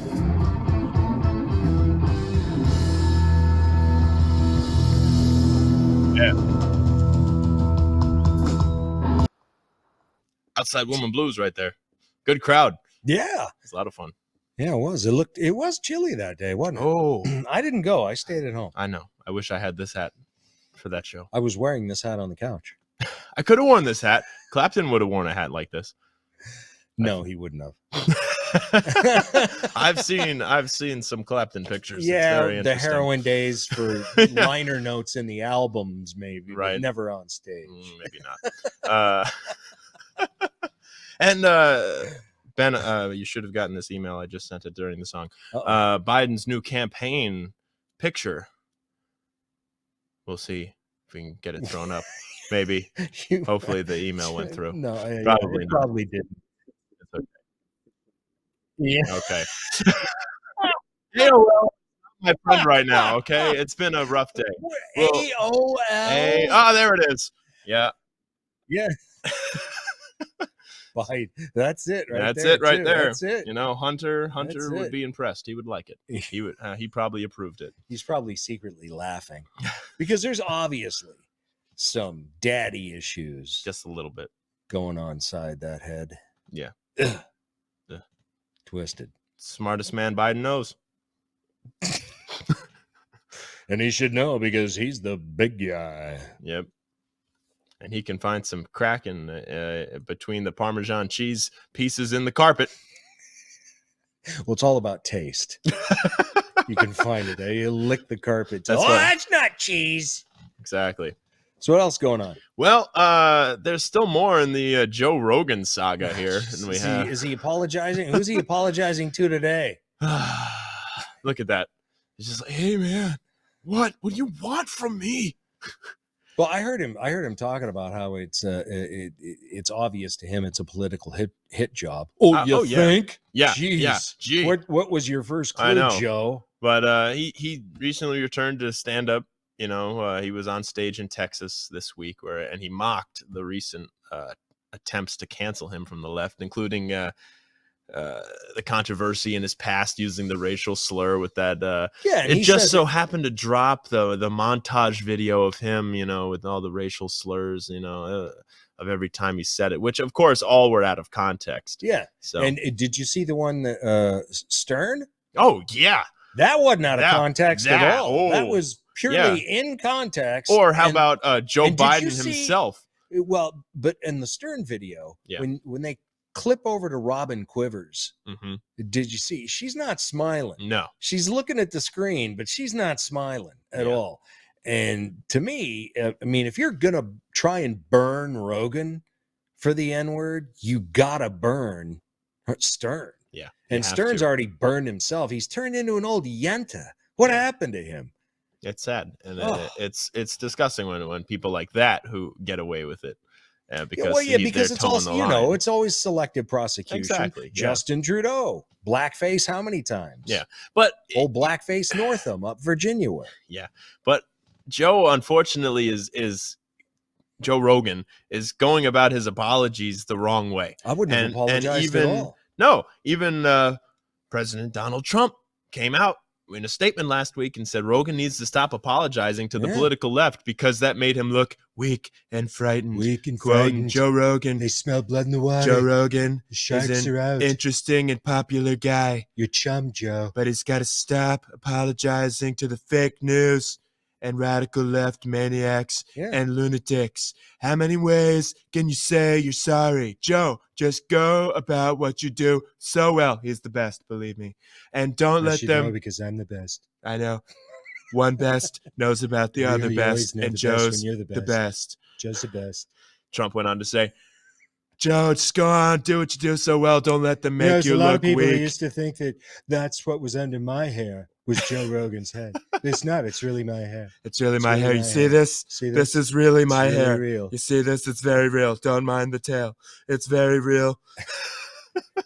Speaker 1: Yeah. Outside Woman Blues right there. Good crowd.
Speaker 10: Yeah.
Speaker 1: It's a lot of fun.
Speaker 10: Yeah, it was. It was chilly that day, wasn't it?
Speaker 1: Oh.
Speaker 10: I didn't go. I stayed at home.
Speaker 1: I know. I wish I had this hat for that show.
Speaker 10: I was wearing this hat on the couch.
Speaker 1: I could have worn this hat. Clapton would have worn a hat like this.
Speaker 10: No, he wouldn't have.
Speaker 1: I've seen some Clapton pictures.
Speaker 10: Yeah,
Speaker 1: it's very
Speaker 10: the
Speaker 1: interesting.
Speaker 10: heroin days for liner notes in the albums, maybe,
Speaker 1: right?
Speaker 10: But never on stage.
Speaker 1: Maybe not. And Ben, you should have gotten this email. I just sent it during the song. Biden's new campaign picture. We'll see if we can get it thrown up. Maybe. Hopefully the email went through.
Speaker 10: No,
Speaker 1: probably
Speaker 10: it probably didn't.
Speaker 1: It's okay.
Speaker 10: Yeah.
Speaker 1: Okay. AOL, my friend right now. Okay, it's been a rough day.
Speaker 10: AOL.
Speaker 1: There it is. Yeah.
Speaker 10: Yeah. That's it. Right
Speaker 1: That's
Speaker 10: there,
Speaker 1: it right
Speaker 10: too.
Speaker 1: there.
Speaker 10: That's it.
Speaker 1: You know, Hunter
Speaker 10: That's
Speaker 1: would
Speaker 10: it.
Speaker 1: be impressed. He would like it. He would. He probably approved it.
Speaker 10: He's probably secretly laughing because there's obviously some daddy issues,
Speaker 1: just a little bit,
Speaker 10: going on inside that head.
Speaker 1: Yeah.
Speaker 10: Twisted.
Speaker 1: Smartest man Biden knows.
Speaker 10: And he should know because he's the big guy.
Speaker 1: Yep. And he can find some crack in between the Parmesan cheese pieces in the carpet.
Speaker 10: Well, it's all about taste. You can find it. You lick the carpet.
Speaker 1: That's
Speaker 10: not cheese.
Speaker 1: Exactly.
Speaker 10: So what else going on?
Speaker 1: Well, there's still more in the Joe Rogan saga here. And
Speaker 10: Is he apologizing? Who's he apologizing to today?
Speaker 1: Look at that. He's just like, hey man, what do you want from me?
Speaker 10: Well, I heard him talking about how it's obvious to him it's a political hit job. You think?
Speaker 1: Yeah.
Speaker 10: Jeez.
Speaker 1: Yeah. Gee.
Speaker 10: What was your first clue,
Speaker 1: I know.
Speaker 10: Joe?
Speaker 1: But he recently returned to stand up. You know, he was on stage in Texas this week and he mocked the recent attempts to cancel him from the left, including the controversy in his past using the racial slur with that.
Speaker 10: And
Speaker 1: it just so happened to drop the montage video of him, you know, with all the racial slurs, you know, of every time he said it, which of course all were out of context.
Speaker 10: Yeah.
Speaker 1: So,
Speaker 10: and did you see the one that Stern?
Speaker 1: Oh yeah,
Speaker 10: that wasn't out of context at all.
Speaker 1: Oh,
Speaker 10: that was purely in context.
Speaker 1: Or how about Joe Biden himself?
Speaker 10: Well, but in the Stern video, when they clip over to Robin Quivers, did you see? She's not smiling.
Speaker 1: No.
Speaker 10: She's looking at the screen, but she's not smiling at all. And to me, I mean, if you're going to try and burn Rogan for the N-word, you got to burn Stern.
Speaker 1: Yeah.
Speaker 10: And Stern's already burned himself. He's turned into an old yenta. What happened to him?
Speaker 1: It's sad. And it's disgusting when people like that who get away with it. Because
Speaker 10: it's also, you know, it's always selective prosecution.
Speaker 1: Exactly.
Speaker 10: Justin Trudeau, blackface, how many times?
Speaker 1: Yeah, but
Speaker 10: old blackface Northam up Virginia way.
Speaker 1: Yeah, but Joe, unfortunately, Joe Rogan is going about his apologies the wrong way.
Speaker 10: I wouldn't have apologized at all.
Speaker 1: No, even President Donald Trump came out in a statement last week and said Rogan needs to stop apologizing to the political left because that made him look weak and frightened.
Speaker 10: Weak and
Speaker 1: Quoting
Speaker 10: frightened.
Speaker 1: Joe Rogan.
Speaker 10: They smell blood in the water.
Speaker 1: Joe Rogan
Speaker 10: the sharks
Speaker 1: is an
Speaker 10: are out.
Speaker 1: interesting and popular guy.
Speaker 10: Your chum, Joe.
Speaker 1: But he's got to stop apologizing to the fake news and radical left maniacs and lunatics. How many ways can you say you're sorry? Joe, just go about what you do so well. He's the best, believe me. And don't let them...
Speaker 10: know because I'm the best.
Speaker 1: I know. One best knows about the other best, and Joe's the best.
Speaker 10: Joe's the best.
Speaker 1: Trump went on to say, Joe, just go on, do what you do so well. Don't let them make
Speaker 10: There's
Speaker 1: you
Speaker 10: a lot
Speaker 1: look
Speaker 10: of people
Speaker 1: weak.
Speaker 10: who used to think that that's what was under my hair was Joe Rogan's head. It's not. It's really my hair.
Speaker 1: It's really my hair. You see this? This is really my hair. You see this? It's very real. Don't mind the tail. It's very real.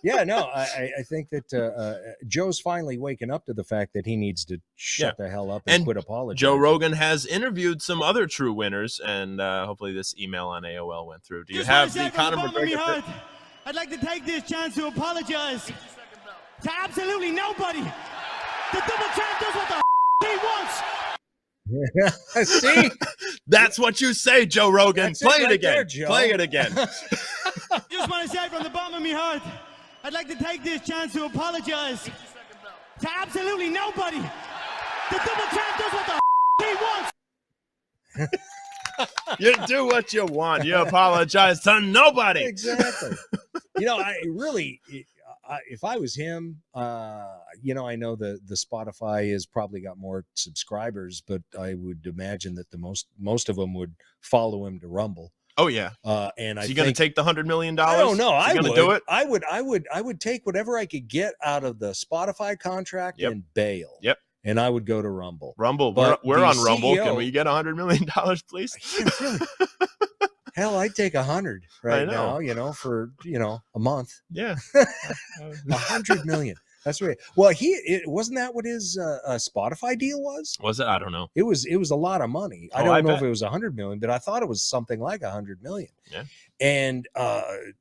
Speaker 10: Yeah, no, I think that Joe's finally waking up to the fact that he needs to shut the hell up and quit apologizing.
Speaker 1: Joe Rogan has interviewed some other true winners, and hopefully this email on AOL went through. Do you have the Conor McGregor?
Speaker 12: I'd like to take this chance to apologize to absolutely nobody. The double champ does what the he wants.
Speaker 10: See?
Speaker 1: That's what you say, Joe Rogan.
Speaker 10: That's
Speaker 1: Play
Speaker 10: it
Speaker 1: it
Speaker 10: right
Speaker 1: again.
Speaker 10: there, Joe.
Speaker 1: Play it again.
Speaker 12: Just want to say from the bottom of my heart, I'd like to take this chance to apologize to absolutely nobody. The double champ does what the he wants.
Speaker 1: You do what you want. You apologize to nobody.
Speaker 10: Exactly. I really, if I was him, I know the Spotify has probably got more subscribers, but I would imagine that the most of them would follow him to Rumble.
Speaker 1: Oh yeah.
Speaker 10: And
Speaker 1: you going to take the $100 million?
Speaker 10: I don't know. I would
Speaker 1: do it.
Speaker 10: I would take whatever I could get out of the Spotify contract and bail.
Speaker 1: Yep.
Speaker 10: And I would go to Rumble.
Speaker 1: Rumble.
Speaker 10: But
Speaker 1: We're on Rumble.
Speaker 10: CEO
Speaker 1: Can we get $100 million, please?
Speaker 10: Hell, I'd take 100 right now, for, a month.
Speaker 1: Yeah.
Speaker 10: 100 million. That's right. Well, wasn't that what his Spotify deal was?
Speaker 1: Was it? I don't know.
Speaker 10: It was a lot of money. I don't know if it was 100 million, but I thought it was something like 100 million.
Speaker 1: Yeah.
Speaker 10: And the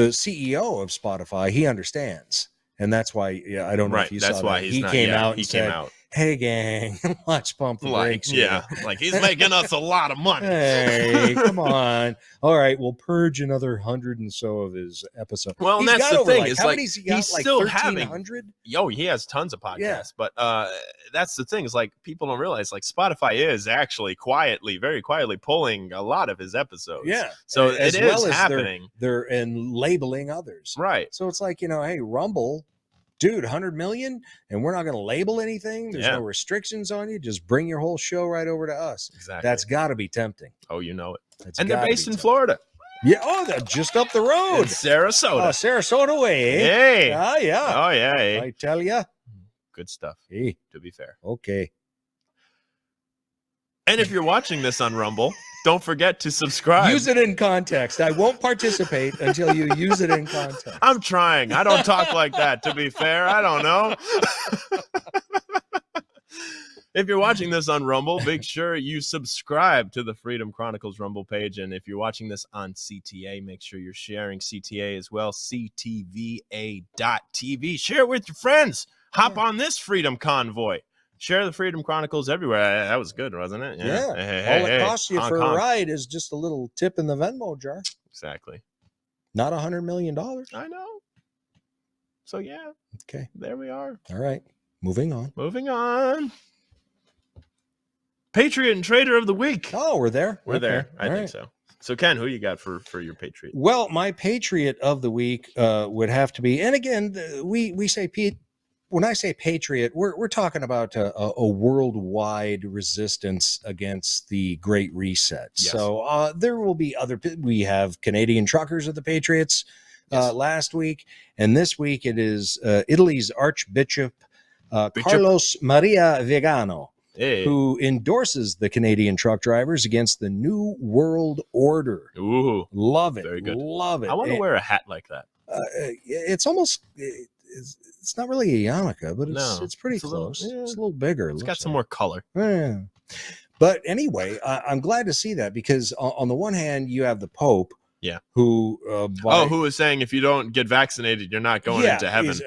Speaker 10: CEO of Spotify, he understands. And that's why, I don't know if you
Speaker 1: that's
Speaker 10: saw
Speaker 1: why
Speaker 10: that.
Speaker 1: he came out and said,
Speaker 10: hey, gang, let's pump the brakes here.
Speaker 1: Like he's making us a lot of money.
Speaker 10: Hey, come on. All right, we'll purge another 100 and so of his episodes.
Speaker 1: Well, and that's the thing. Is
Speaker 10: how
Speaker 1: like
Speaker 10: many's he got?
Speaker 1: he's
Speaker 10: Like
Speaker 1: still
Speaker 10: 1,300?
Speaker 1: He has tons of podcasts. But that's the thing is like people don't realize like Spotify is actually very quietly pulling a lot of his episodes.
Speaker 10: Yeah.
Speaker 1: So
Speaker 10: as
Speaker 1: it
Speaker 10: well
Speaker 1: is
Speaker 10: as
Speaker 1: happening.
Speaker 10: They're and labeling others.
Speaker 1: Right.
Speaker 10: So it's like, hey, Rumble, dude, 100 million, and we're not going to label anything. There's no restrictions on you. Just bring your whole show right over to us.
Speaker 1: Exactly.
Speaker 10: That's got to be tempting.
Speaker 1: Oh, you know it.
Speaker 10: And
Speaker 1: they're based in Florida.
Speaker 10: Yeah. Oh, they're just up the road.
Speaker 1: In Sarasota.
Speaker 10: Oh, Sarasota way.
Speaker 1: Hey.
Speaker 10: Ah, yeah.
Speaker 1: Oh, yeah. Hey.
Speaker 10: I tell you.
Speaker 1: Good stuff.
Speaker 10: Hey.
Speaker 1: To be fair.
Speaker 10: Okay.
Speaker 1: And if you're watching this on Rumble, don't forget to subscribe.
Speaker 10: Use it in context. I won't participate until you use it in context.
Speaker 1: I'm trying. I don't talk like that, to be fair. I don't know. If you're watching this on Rumble, make sure you subscribe to the Freedom Chronicles Rumble page. And if you're watching this on CTA, make sure you're sharing CTA as well, ctva.tv. Share it with your friends. Hop on this Freedom Convoy. Share the Freedom Chronicles everywhere. That was good, wasn't it?
Speaker 10: Yeah.
Speaker 1: Hey,
Speaker 10: All it costs you
Speaker 1: honk,
Speaker 10: for
Speaker 1: honk.
Speaker 10: a ride is just a little tip in the Venmo jar.
Speaker 1: Exactly.
Speaker 10: Not $100 million.
Speaker 1: I know. So, yeah.
Speaker 10: Okay.
Speaker 1: There we are.
Speaker 10: All right. Moving on.
Speaker 1: Patriot and Trader of the Week.
Speaker 10: Oh, we're there.
Speaker 1: We're
Speaker 10: Okay.
Speaker 1: there. I
Speaker 10: All
Speaker 1: think
Speaker 10: right.
Speaker 1: so. So, Ken, who you got for your Patriot?
Speaker 10: Well, my Patriot of the Week would have to be, and again, we say Pete. When I say patriot, we're talking about a worldwide resistance against the Great Reset.
Speaker 1: Yes.
Speaker 10: So there will be we have Canadian truckers of the Patriots last week, and this week it is Italy's Archbishop Carlos Maria Vigano, who endorses the Canadian truck drivers against the New World Order.
Speaker 1: Ooh,
Speaker 10: love it.
Speaker 1: Very good.
Speaker 10: Love it.
Speaker 1: I want to wear a hat like that.
Speaker 10: It's almost. It's not really a yarmulke, but it's pretty
Speaker 1: close.
Speaker 10: It's a little bigger.
Speaker 1: It's got some more color.
Speaker 10: Yeah. But anyway, I'm glad to see that because on the one hand, you have the Pope, who
Speaker 1: who is saying if you don't get vaccinated, you're not going into heaven.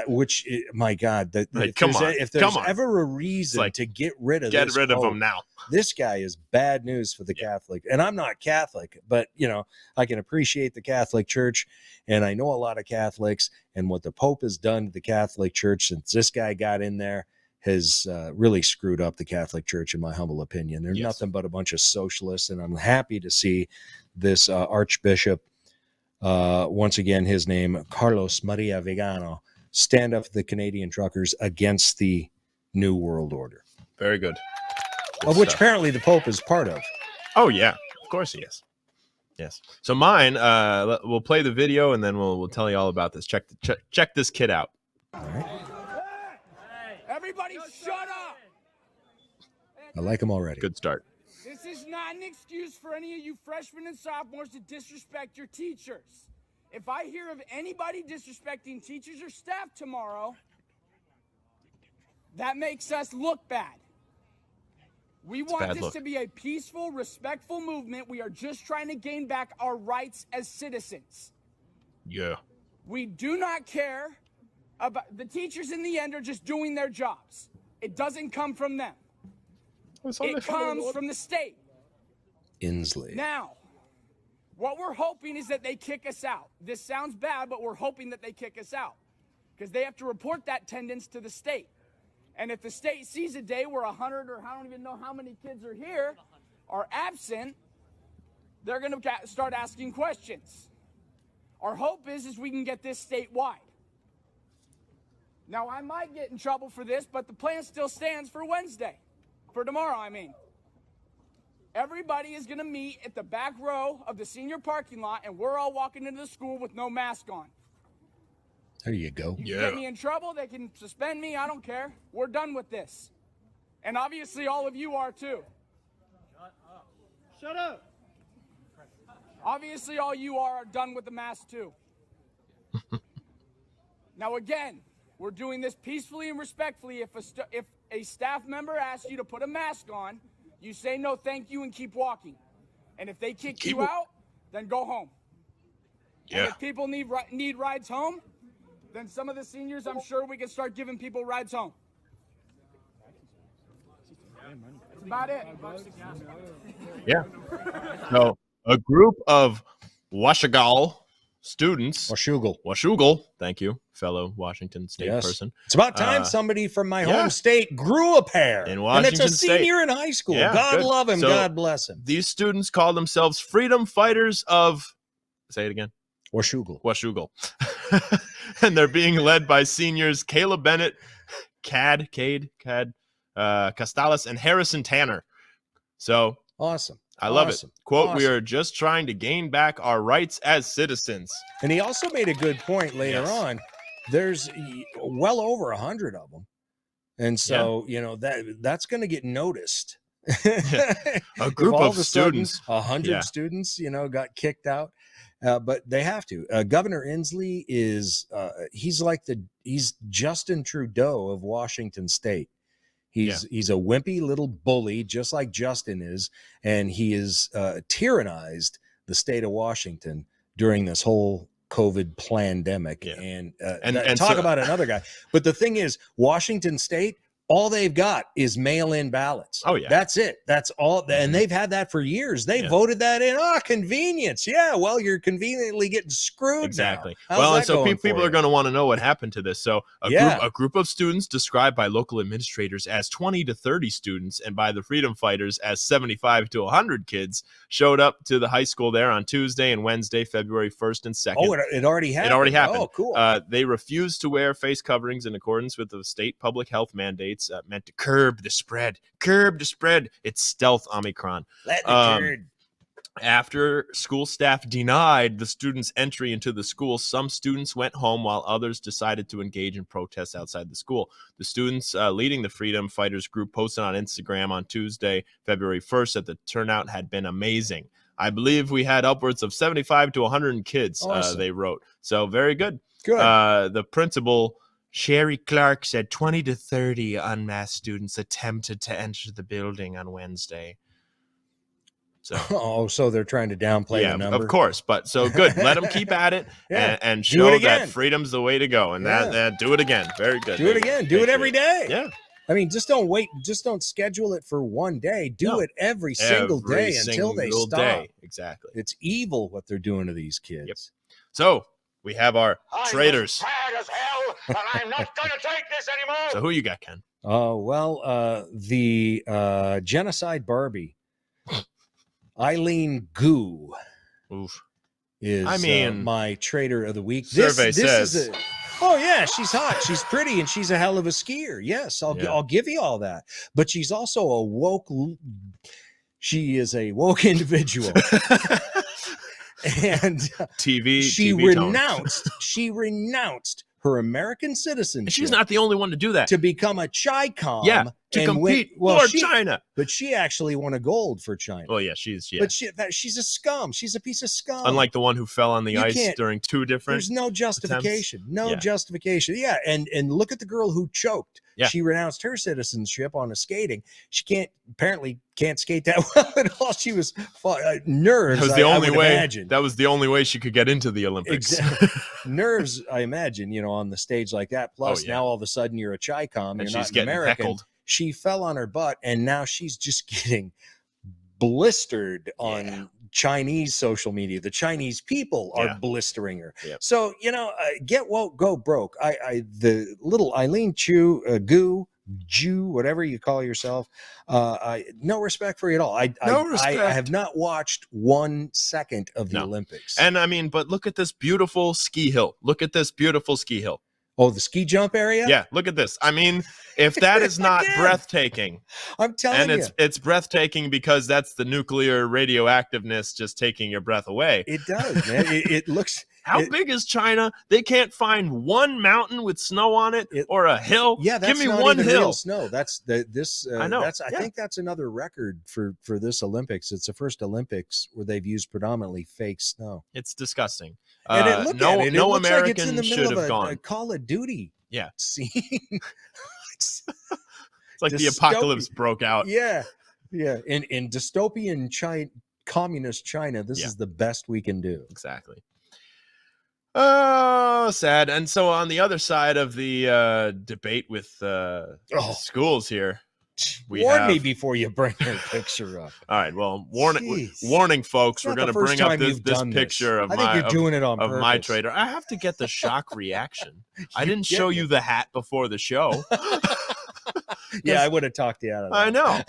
Speaker 10: Which my God, if there's ever a reason to get rid of
Speaker 1: of him now,
Speaker 10: this guy is bad news for the Catholic. And I'm not Catholic, but I can appreciate the Catholic Church, and I know a lot of Catholics, and what the Pope has done to the Catholic Church since this guy got in there has really screwed up the Catholic Church, in my humble opinion. They're nothing but a bunch of socialists, and I'm happy to see this Archbishop, once again, his name, Carlos Maria Vigano, stand up for the Canadian truckers against the New World Order.
Speaker 1: Very good.
Speaker 10: Of which apparently the Pope is part of.
Speaker 1: Oh, yeah. Of course he is. Yes. So mine, we'll play the video, and then we'll tell you all about this. Check this kid out.
Speaker 10: All right.
Speaker 3: Everybody shut up!
Speaker 10: I like him already.
Speaker 1: Good start.
Speaker 3: This is not
Speaker 13: not an excuse for any of you freshmen and sophomores to disrespect your teachers. If I hear of anybody disrespecting teachers or staff tomorrow, that makes us look bad. We want this to be a peaceful, respectful movement. We are just trying to gain back our rights as citizens.
Speaker 1: Yeah.
Speaker 13: We do not care about the teachers. In the end, are just doing their jobs. It doesn't come from them. It comes from the state.
Speaker 10: Inslee.
Speaker 13: Now, what we're hoping is that they kick us out. This sounds bad, but we're hoping that they kick us out because they have to report that attendance to the state. And if the state sees a day where 100 or I don't even know how many kids are here are absent, they're going to start asking questions. Our hope is we can get this statewide. Now, I might get in trouble for this, but the plan still stands for Wednesday. For tomorrow, I mean. Everybody is going to meet at the back row of the senior parking lot, and we're all walking into the school with no mask on.
Speaker 10: There you go.
Speaker 13: You can get me in trouble, they can suspend me, I don't care. We're done with this. And obviously all of you are too.
Speaker 12: Shut up.
Speaker 13: Obviously all you are done with the mask too. Now again, we're doing this peacefully and respectfully. If a staff member asks you to put a mask on, you say no thank you and keep walking. And if they kick you out, then go home.
Speaker 1: Yeah.
Speaker 13: And if people need rides home, then some of the seniors, I'm sure we can start giving people rides home. That's about it.
Speaker 1: Yeah. So a group of Washougal students. Washougal. Thank you, fellow Washington State person.
Speaker 10: It's about time somebody from my home state grew a pair.
Speaker 1: In Washington
Speaker 10: and it's a senior in high school. God love him.
Speaker 1: So
Speaker 10: God bless him.
Speaker 1: These students call themselves Freedom Fighters of, say it again.
Speaker 10: Washougal.
Speaker 1: And they're being led by seniors Caleb Bennett, Cade, Costales, and Harrison Tanner. So
Speaker 10: awesome.
Speaker 1: I love it. Quote, we are just trying to gain back our rights as citizens.
Speaker 10: And he also made a good point later on. There's well over 100 of them. And so, that's going to get noticed.
Speaker 1: A group of students.
Speaker 10: 100 students, got kicked out. But they have to. Governor Inslee is he's Justin Trudeau of Washington State. He's a wimpy little bully, just like Justin is, and he has tyrannized the state of Washington during this whole COVID pandemic. Yeah. And talk about another guy. But the thing is, Washington State, all they've got is mail-in ballots.
Speaker 1: Oh, yeah.
Speaker 10: That's it. That's all. And they've had that for years. They voted that in. Convenience. Yeah, well, you're conveniently getting screwed.
Speaker 1: Exactly.
Speaker 10: Now.
Speaker 1: Well, and so people are going to want to know what happened to this. So a group of students described by local administrators as 20 to 30 students and by the Freedom Fighters as 75 to 100 kids showed up to the high school there on Tuesday and Wednesday, February 1st and 2nd.
Speaker 10: Oh, it already happened?
Speaker 1: It already happened.
Speaker 10: Oh, cool.
Speaker 1: They refused to wear face coverings in accordance with the state public health mandates. Meant to curb the spread. It's stealth Omicron. After school staff denied the students entry into the school, some students went home while others decided to engage in protests outside the school. The students leading the Freedom Fighters group posted on Instagram on Tuesday, February 1st, that the turnout had been amazing. I believe we had upwards of 75 to 100 kids, they wrote. So very good. The principal, Sherry Clark, said 20 to 30 unmasked students attempted to enter the building on Wednesday.
Speaker 10: So they're trying to downplay the number.
Speaker 1: Of course, but so good. Let them keep at it and show that freedom's the way to go. And that do it again. Very good.
Speaker 10: Do it again. Do it every day.
Speaker 1: Yeah.
Speaker 10: I mean, just don't wait. Just don't schedule it for one day. Do it every single day until they stop.
Speaker 1: Exactly.
Speaker 10: It's evil what they're doing to these kids.
Speaker 1: Yep. So we have our traitors.
Speaker 14: I'm as hell, and I'm not going to take this anymore.
Speaker 1: So who you got, Ken?
Speaker 10: The genocide Barbie, Eileen Gu, is my traitor of the week.
Speaker 1: Survey says.
Speaker 10: Oh yeah, she's hot. She's pretty, and she's a hell of a skier. Yes, I'll give you all that. But she's also a woke. She is a woke individual. And she renounced her American citizenship.
Speaker 1: And she's not the only one to do that.
Speaker 10: To become a Chi-Com
Speaker 1: to compete for China.
Speaker 10: But she actually won a gold for China.
Speaker 1: Well, yeah, she's
Speaker 10: But she's a scum. She's a piece of scum.
Speaker 1: Unlike the one who fell on the ice during 2 different.
Speaker 10: There's no justification.
Speaker 1: Attempts.
Speaker 10: No justification. Yeah, and look at the girl who choked.
Speaker 1: Yeah.
Speaker 10: She renounced her citizenship on a skating. She apparently can't skate that well at all. She was nerves.
Speaker 1: That was the only way.
Speaker 10: Imagine.
Speaker 1: That was the only way she could get into the Olympics.
Speaker 10: Exactly. Nerves, I imagine, on the stage like that. Plus, now all of a sudden you're a Chi-Com. You're not an American.
Speaker 1: Heckled.
Speaker 10: She fell on her butt, and now she's just getting blistered on Chinese social media. The Chinese people are blistering her.
Speaker 1: Yep.
Speaker 10: So, get woke, go broke. The little Eileen Jew, whatever you call yourself, no respect for you at all. I have not watched 1 second of the Olympics.
Speaker 1: And I mean, but look at this beautiful ski hill. Look at this beautiful ski hill.
Speaker 10: Oh, the ski jump area?
Speaker 1: Yeah, look at this. I mean, if that is not breathtaking,
Speaker 10: I'm telling you.
Speaker 1: And it's breathtaking because that's the nuclear radioactiveness just taking your breath away.
Speaker 10: It does, man. It looks...
Speaker 1: How big is China? They can't find one mountain with snow on it or a hill.
Speaker 10: Yeah, that's
Speaker 1: give me
Speaker 10: not
Speaker 1: one
Speaker 10: even
Speaker 1: hill.
Speaker 10: Real snow. That's
Speaker 1: I know.
Speaker 10: I think that's another record for this Olympics. It's the first Olympics where they've used predominantly fake snow.
Speaker 1: It's disgusting.
Speaker 10: And
Speaker 1: no
Speaker 10: looks
Speaker 1: American
Speaker 10: like it's in the
Speaker 1: should
Speaker 10: middle
Speaker 1: have
Speaker 10: of
Speaker 1: gone.
Speaker 10: A Call of Duty.
Speaker 1: Yeah,
Speaker 10: scene.
Speaker 1: It's like the apocalypse broke out.
Speaker 10: Yeah. In dystopian communist China, this is the best we can do.
Speaker 1: Exactly. Oh, sad. And so on the other side of the debate with schools here,
Speaker 10: warn me before you bring her picture up.
Speaker 1: All right. Well, warning, folks. We're going to bring up this picture of my trader. I have to get the shock reaction. I didn't show you the hat before the show.
Speaker 10: Yeah, I would have talked you out of that.
Speaker 1: I know.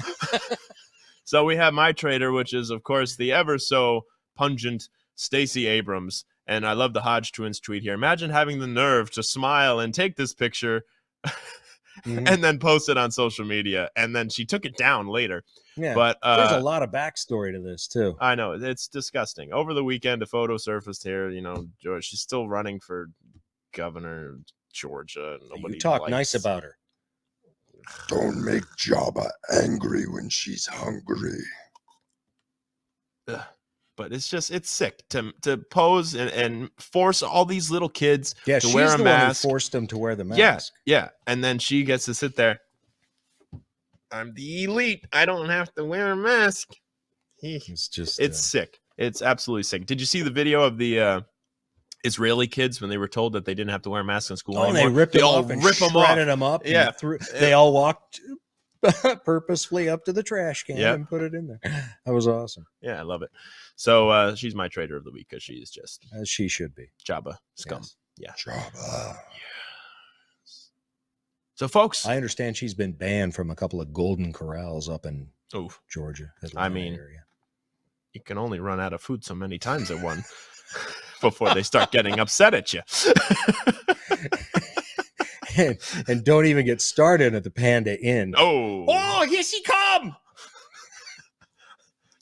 Speaker 1: So we have my trader, which is, of course, the ever so pungent Stacey Abrams. And I love the Hodge twins tweet here. Imagine having the nerve to smile and take this picture and then post it on social media. And then she took it down later.
Speaker 10: Yeah,
Speaker 1: but
Speaker 10: there's a lot of backstory to this, too.
Speaker 1: I know. It's disgusting. Over the weekend, a photo surfaced here. George, she's still running for governor of Georgia. Nobody
Speaker 10: you talk nice about her.
Speaker 11: Don't make Jabba angry when she's hungry.
Speaker 1: But it's sick to pose and force all these little kids to wear a mask.
Speaker 10: Yeah, she's the one who forced them to wear the mask.
Speaker 1: Yeah. And then she gets to sit there. I'm the elite. I don't have to wear a mask. It's sick. It's absolutely sick. Did you see the video of the Israeli kids when they were told that they didn't have to wear masks in school anymore?
Speaker 10: They ripped them off and shredded them up.
Speaker 1: Yeah.
Speaker 10: They all walked purposefully up to the trash can and put it in there. That was awesome.
Speaker 1: Yeah, I love it. So she's my trader of the week because she is just
Speaker 10: as she should be.
Speaker 1: Jabba scum.
Speaker 10: Yes.
Speaker 1: Yeah.
Speaker 11: Jabba.
Speaker 1: Yes. So, folks,
Speaker 10: I understand she's been banned from a couple of Golden Corrals up in Georgia.
Speaker 1: Area. You can only run out of food so many times at one before they start getting upset at you.
Speaker 10: and don't even get started at the Panda Inn.
Speaker 1: Oh,
Speaker 10: here she come.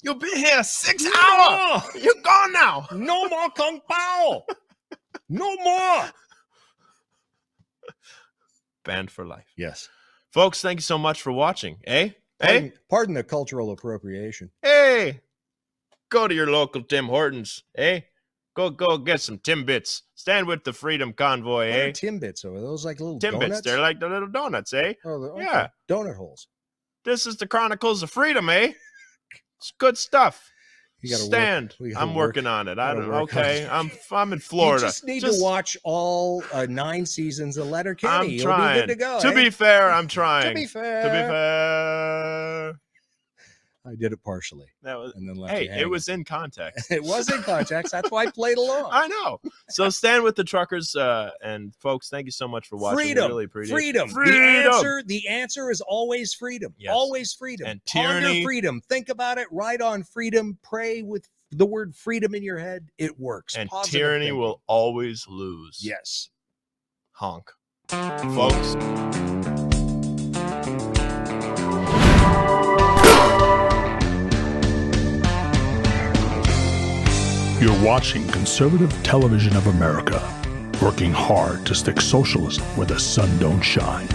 Speaker 1: You've been here 6 hours. You're gone now.
Speaker 10: No more Kung Pao. No more.
Speaker 1: Banned for life.
Speaker 10: Yes.
Speaker 1: Folks, thank you so much for watching.
Speaker 10: Pardon the cultural appropriation.
Speaker 1: Hey, go to your local Tim Hortons. Go get some Timbits. Stand with the Freedom Convoy.
Speaker 10: What are Timbits? Are those like little
Speaker 1: Timbits?
Speaker 10: donuts?
Speaker 1: They're like the little donuts.
Speaker 10: Oh, okay.
Speaker 1: Yeah.
Speaker 10: Donut holes.
Speaker 1: This is the Chronicles of Freedom. It's good stuff. Stand. I'm working on it. I'm in Florida.
Speaker 10: You just need to watch all 9 seasons of Letterkenny.
Speaker 1: I'm trying.
Speaker 10: You'll be good to go.
Speaker 1: To be fair, I'm trying.
Speaker 10: To be fair. I did it partially. And then left
Speaker 1: it was in context.
Speaker 10: It was in context. That's why I played along.
Speaker 1: I know. So stand with the truckers. And folks, thank you so much for watching.
Speaker 10: Freedom.
Speaker 1: We really appreciate
Speaker 10: freedom.
Speaker 1: Freedom.
Speaker 10: The answer is always freedom.
Speaker 1: Yes.
Speaker 10: Always freedom.
Speaker 1: And tyranny.
Speaker 10: Ponder freedom. Think about it. Write on freedom. Pray with the word freedom in your head. It works.
Speaker 1: And
Speaker 10: Positive
Speaker 1: tyranny
Speaker 10: thinking.
Speaker 1: will always lose.
Speaker 10: Yes.
Speaker 1: Honk. Folks.
Speaker 15: You're watching Conservative Television of America, working hard to stick socialism where the sun don't shine.